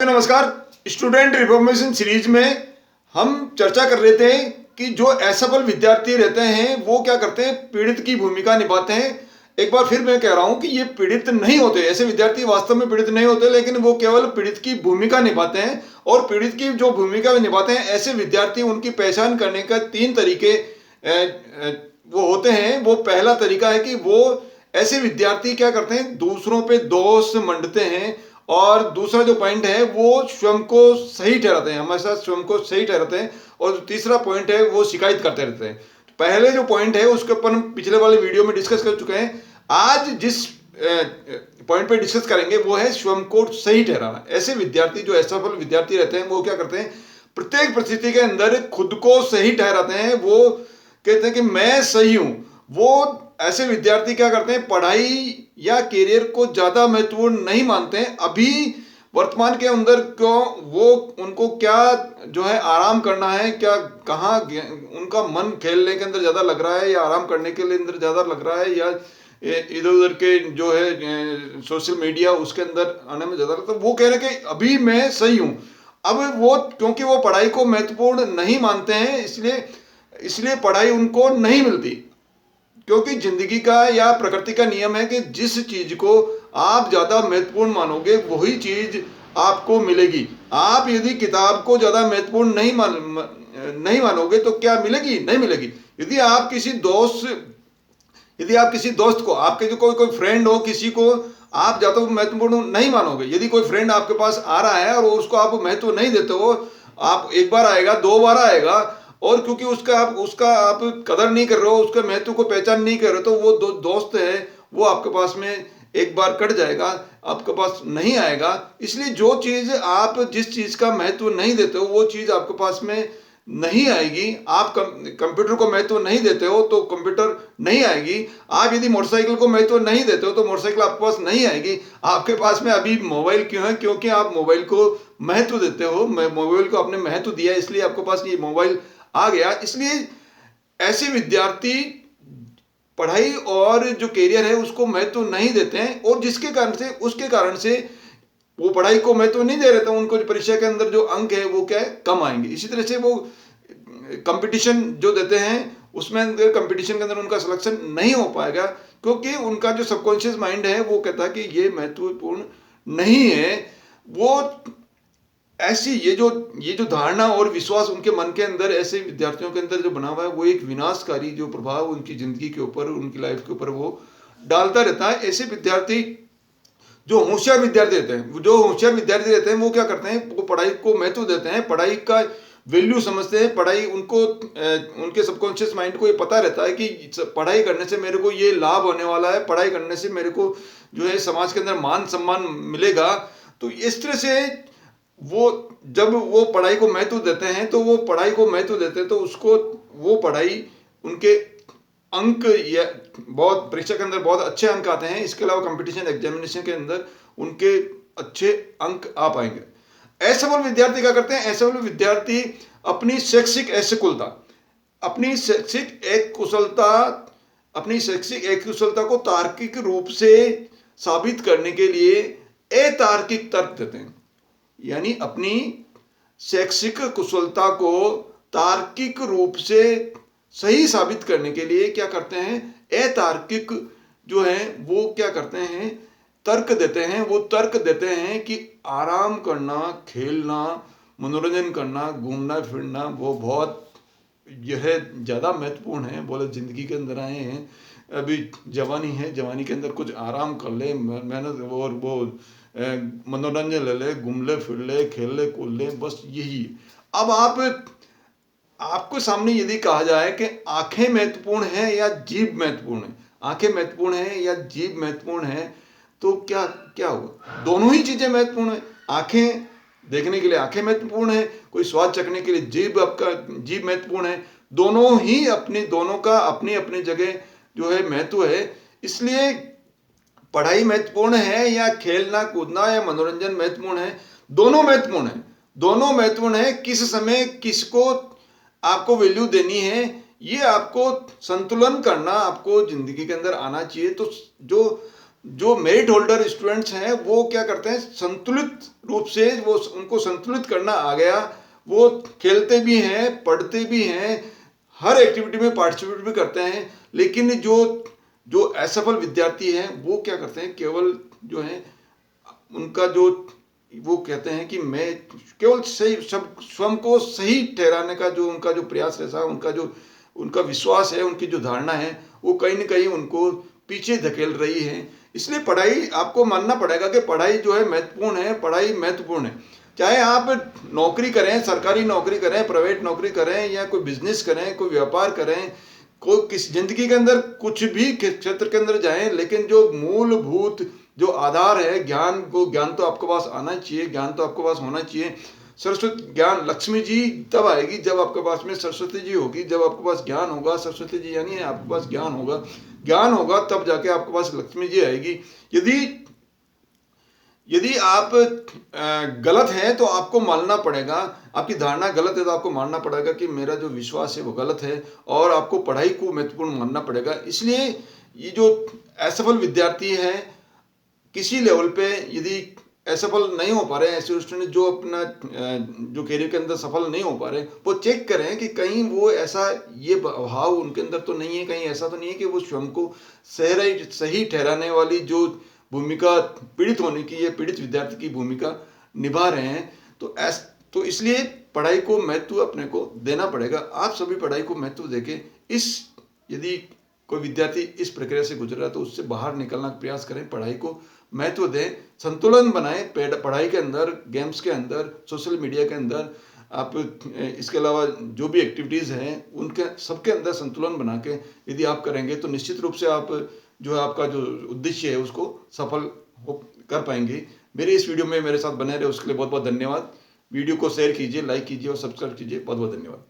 नमस्कार। Student reformation series में हम चर्चा कर रहे थे कि जो असफल विद्यार्थी रहते हैं वो क्या करते हैं, पीड़ित की भूमिका निभाते हैं। एक बार फिर मैं कह रहा हूं कि ये पीड़ित नहीं होते, ऐसे विद्यार्थी वास्तव में पीड़ित नहीं होते, लेकिन वो केवल पीड़ित की भूमिका निभाते हैं। और पीड़ित की जो भूमिका निभाते हैं ऐसे विद्यार्थी, उनकी पहचान करने का 3 तरीके वो होते हैं। वो पहला तरीका है कि वो ऐसे विद्यार्थी क्या करते हैं, दूसरों पे दोष मंडते हैं। और दूसरा जो पॉइंट है वो स्वयं को सही ठहराते हैं, हमेशा स्वयं को सही ठहराते हैं। और तीसरा पॉइंट है वो शिकायत करते रहते हैं। पहले जो पॉइंट है उसके ऊपर हम पिछले वाले वीडियो में डिस्कस कर चुके हैं। आज जिस पॉइंट पे डिस्कस करेंगे वो है स्वयं को सही ठहराना। ऐसे विद्यार्थी जो असफल विद्यार्थी रहते हैं वो क्या करते हैं, प्रत्येक परिस्थिति के अंदर खुद को सही ठहराते हैं। वो कहते हैं कि मैं सही हूं। वो ऐसे विद्यार्थी क्या करते हैं, पढ़ाई या करियर को ज्यादा महत्वपूर्ण नहीं मानते हैं। अभी वर्तमान के अंदर क्यों वो उनको क्या जो है आराम करना है, क्या कहाँ उनका मन खेलने के अंदर ज्यादा लग रहा है या आराम करने के लिए अंदर ज्यादा लग रहा है, या इधर उधर के जो है सोशल मीडिया उसके अंदर आने में ज्यादा लगता है। वो कह रहे हैं कि अभी मैं सही हूं। अब वो क्योंकि वो पढ़ाई को महत्वपूर्ण नहीं मानते हैं, इसलिए इसलिए पढ़ाई उनको नहीं मिलती। क्योंकि जिंदगी का या प्रकृति का नियम है कि जिस चीज को आप ज्यादा महत्वपूर्ण मानोगे वही चीज आपको मिलेगी। आप यदि किताब को ज्यादा महत्वपूर्ण नहीं मानोगे तो क्या मिलेगी? नहीं मिलेगी। यदि आप किसी दोस्त को, आपके जो कोई फ्रेंड हो, किसी को आप ज्यादा महत्वपूर्ण नहीं मानोगे, यदि कोई फ्रेंड आपके पास आ रहा है और उसको आप महत्व नहीं देते हो, आप एक बार आएगा, 2 बार आएगा, और क्योंकि उसका आप कदर नहीं कर रहे हो, उसके महत्व को पहचान नहीं कर रहे हो, तो वो दोस्त है वो आपके पास में एक बार कट जाएगा, आपके पास नहीं आएगा। इसलिए जो चीज आप जिस चीज का महत्व नहीं देते हो वो चीज आपके पास में नहीं आएगी। आप कंप्यूटर को महत्व नहीं देते हो तो कंप्यूटर नहीं आएगी। आप यदि मोटरसाइकिल को महत्व नहीं देते हो तो मोटरसाइकिल आपके पास नहीं आएगी। आपके पास में अभी मोबाइल क्यों है? क्योंकि आप मोबाइल को महत्व देते हो। मोबाइल को आपने महत्व दिया, इसलिए आपके पास ये मोबाइल आ गया। इसलिए ऐसे विद्यार्थी पढ़ाई और जो करियर है उसको महत्व नहीं देते हैं, और उसके कारण से वो पढ़ाई को महत्व नहीं दे रहे थे, उनको परीक्षा के अंदर जो अंक है वो क्या है, कम आएंगे। इसी तरह से वो कंपटीशन जो देते हैं उसमें कंपटीशन के अंदर उनका सिलेक्शन नहीं हो पाएगा, क्योंकि उनका जो सबकॉन्शियस माइंड है वो कहता है कि ये महत्वपूर्ण नहीं है। वो ऐसी ये जो धारणा और विश्वास उनके मन के अंदर, ऐसे विद्यार्थियों के अंदर जो बना हुआ है, वो एक विनाशकारी जो प्रभाव उनकी जिंदगी के ऊपर, उनकी लाइफ के ऊपर वो डालता रहता है। ऐसे विद्यार्थी जो होशियार विद्यार्थी रहते हैं वो क्या करते हैं, वो पढ़ाई को महत्व देते हैं, पढ़ाई का वैल्यू समझते हैं। पढ़ाई उनको उनके सबकॉन्शियस माइंड को ये पता रहता है कि पढ़ाई करने से मेरे को ये लाभ होने वाला है, पढ़ाई करने से मेरे को जो है समाज के अंदर मान सम्मान मिलेगा। तो इस तरह से वो जब वो पढ़ाई को महत्व देते हैं तो उसको वो पढ़ाई उनके अंक या बहुत परीक्षा के अंदर बहुत अच्छे अंक आते हैं। इसके अलावा कंपटीशन एग्जामिनेशन के अंदर उनके अच्छे अंक आ पाएंगे। असफल विद्यार्थी क्या करते हैं? असफल विद्यार्थी अपनी शैक्षिक असकुलता अपनी शैक्षिक एक कुशलता को तार्किक रूप से साबित करने के लिए अतार्किक तर्क देते हैं। यानी अपनी शैक्षिक कुशलता को तार्किक रूप से सही साबित करने के लिए क्या करते हैं, अतार्किक जो है वो क्या करते हैं, तर्क देते हैं। वो तर्क देते हैं कि आराम करना, खेलना, मनोरंजन करना, घूमना फिरना वो बहुत यह ज़्यादा महत्वपूर्ण है। बोले जिंदगी के अंदर आए हैं, अभी जवानी है, जवानी के अंदर कुछ आराम कर ले, मेहनत और वो मनोरंजन ले ले, घूम ले फिर ले, खेल ले कूद ले, बस यही। अब आपको सामने यदि कहा जाए कि आंखें महत्वपूर्ण है या जीभ महत्वपूर्ण है, आंखें महत्वपूर्ण है या जीभ महत्वपूर्ण है, तो क्या क्या होगा? दोनों ही चीजें महत्वपूर्ण है। आंखें देखने के लिए आंखें महत्वपूर्ण है, कोई स्वाद चखने के लिए जीभ महत्वपूर्ण है। दोनों का अपनी अपनी जगह जो है महत्व है। इसलिए पढ़ाई महत्वपूर्ण है या खेलना कूदना या मनोरंजन महत्वपूर्ण है, दोनों महत्वपूर्ण है। दोनों महत्वपूर्ण है। किस समय किसको आपको वैल्यू देनी है, ये आपको संतुलन करना आपको जिंदगी के अंदर आना चाहिए। तो जो जो मेरिट होल्डर स्टूडेंट्स हैं वो क्या करते हैं, संतुलित रूप से वो उनको संतुलित करना आ गया, वो खेलते भी हैं, पढ़ते भी हैं, हर एक्टिविटी में पार्टिसिपेट भी करते हैं। लेकिन जो जो असफल विद्यार्थी हैं वो क्या करते हैं, केवल जो है उनका जो वो कहते हैं कि मैं केवल सही सब स्वयं को सही ठहराने का जो उनका जो प्रयास रहता है, उनका जो उनका विश्वास है, उनकी जो धारणा है, वो कहीं ना कहीं उनको पीछे धकेल रही है। इसलिए पढ़ाई आपको मानना पड़ेगा कि पढ़ाई जो है महत्वपूर्ण है, पढ़ाई महत्वपूर्ण है। चाहे आप नौकरी करें, सरकारी नौकरी करें, प्राइवेट नौकरी करें, या कोई बिजनेस करें, कोई व्यापार करें, कोई किस जिंदगी के अंदर कुछ भी क्षेत्र के अंदर जाएं, लेकिन जो मूलभूत जो आधार है ज्ञान को, ज्ञान तो आपके पास आना चाहिए, ज्ञान तो आपके पास होना चाहिए। सरस्वती ज्ञान लक्ष्मी जी तब आएगी जब आपके पास में सरस्वती जी होगी, जब आपके पास ज्ञान होगा, सरस्वती जी यानी आपके पास ज्ञान होगा, ज्ञान होगा तब जाके आपके पास लक्ष्मी जी आएगी। यदि यदि आप गलत हैं तो आपको मानना पड़ेगा, आपकी धारणा गलत है तो आपको मानना पड़ेगा कि मेरा जो विश्वास है वो गलत है, और आपको पढ़ाई को महत्वपूर्ण मानना पड़ेगा। इसलिए ये जो असफल विद्यार्थी हैं किसी लेवल पे, यदि असफल नहीं हो पा रहे हैं, ऐसे स्टूडेंट जो अपना जो करियर के अंदर सफल नहीं हो पा रहे, वो चेक करें कि कहीं वो ऐसा ये भाव उनके अंदर तो नहीं है, कहीं ऐसा तो नहीं है कि वो स्वयं को सही ठहराने वाली जो भूमिका पीड़ित होने की, ये पीड़ित विद्यार्थी की भूमिका निभा रहे हैं। तो इसलिए पढ़ाई को महत्व अपने को देना पड़ेगा। आप सभी पढ़ाई को महत्व देके यदि कोई विद्यार्थी इस प्रक्रिया से गुजर रहा है तो उससे बाहर निकलना का प्रयास करें, पढ़ाई को महत्व दें, संतुलन बनाएं पढ़ाई के अंदर, गेम्स के अंदर, सोशल मीडिया के अंदर, आप इसके अलावा जो भी एक्टिविटीज़ हैं उनके सबके अंदर संतुलन बना के यदि आप करेंगे तो निश्चित रूप से आप जो है आपका जो उद्देश्य है उसको सफल कर पाएंगे। मेरे इस वीडियो में मेरे साथ बने रहे उसके लिए बहुत बहुत धन्यवाद। वीडियो को शेयर कीजिए, लाइक कीजिए और सब्सक्राइब कीजिए। बहुत बहुत धन्यवाद।